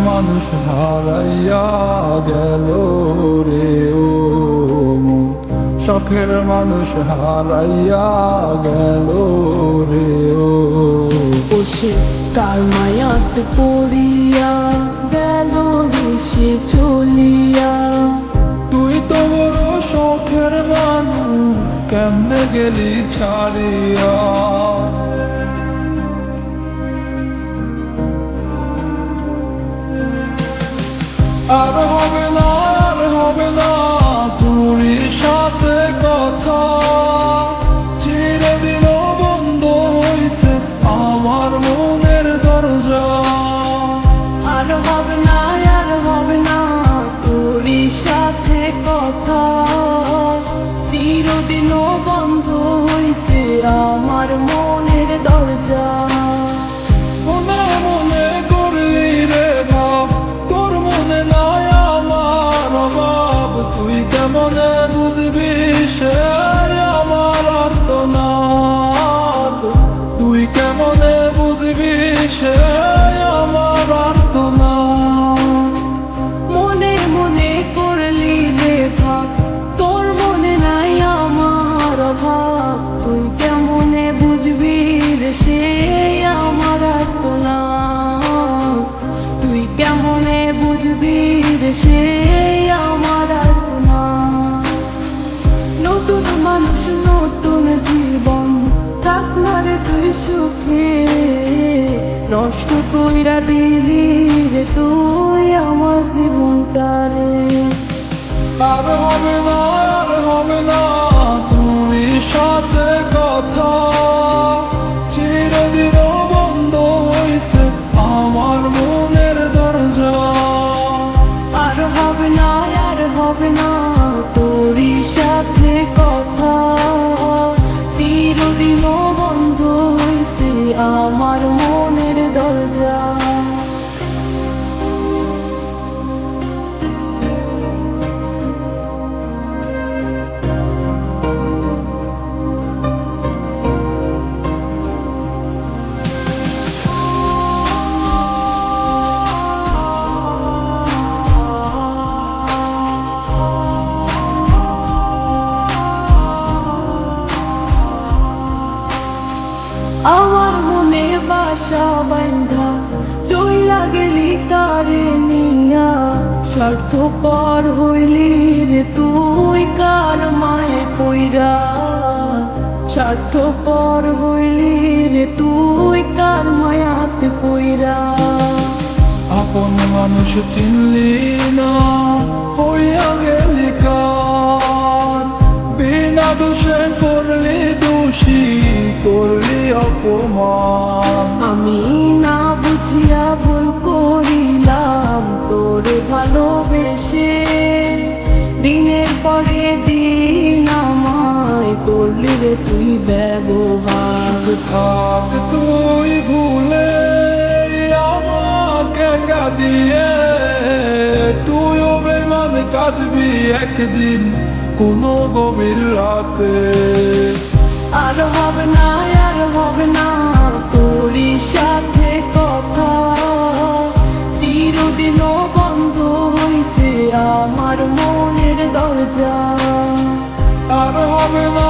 মানুষ হারাইয়া গেল রে ও মন, শখের মানুষ হারাইয়া গেল রে ও। সে কার মায়াত পড়িয়া গেল রে সে চলিয়া। তুই তো বড় শখের মানুষ, কেমনে গেলি ছাড়িয়া। আর হবে না, আর হবে না তোর সাথে কথা, চিরদিন বন্ধ হইছে আমার মনের দরজা। আর হবে না, আর হবে না তোরই সাথে কথা, চিরদিন বন্ধ হইতে আমার মনের দরজা। মনে মনে করলি রে ভাব, তোর মনে নাই আমার অভাব, তুই কেমনে বুঝবি সে আমার আর্তনাদ, তুই কেমনে বুঝবি সে আমার আর্তনাদ। মনে মনে করলি রে ভাব, তোর মনে নাই আমার অভাব, তুই কেমনে বুঝবি রে সে আমার আর্তনাদ, তুই কেমনে বুঝবি রে সে আমার আর্তনাদ। নতুন মানুষ নতুন জীবন, থাক না রে তুই সুখে, নষ্ট কইরা দিলি রে তুই আমার জীবনটারে। আর হবে না, আর হবে না তুই সাথে কথা, চিরদিন বন্ধ হইছে আমার মনের দরজা। আর হবে না, আর হবে না তোরই সাথে কথা, চিরদিন বন্ধ হইছে আমার মনের দরজা। আমার মনে বাসা বান্ধা চইলা গেলি কারে নিয়া, স্বার্থপর হইলি রে তুই কার মায়ে পইরা, স্বার্থপর হইলি রে তুই কার মায়াতে পইরা। আপন মানুষ চিনলি না, হইয়া গেলি কার, বিনা দোষে করলি দোষী, করলি অপমান। আমি না বুঝিয়া ভুল করিলাম তোরে ভালোবেসে, দিনের পরে দিন আমায় করলি রে তুই ব্যবহার। থাক তুই ভুলে আমাকে কাঁদিয়ে, তুইও বেমান কাঁদবি একদিন কোনো গভীর রাতে। আর হবে না, আর হবে না তোরই সাথে কথা, চিরদিন বন্ধ হইতে আমার মনের দরজা। আর হবে না,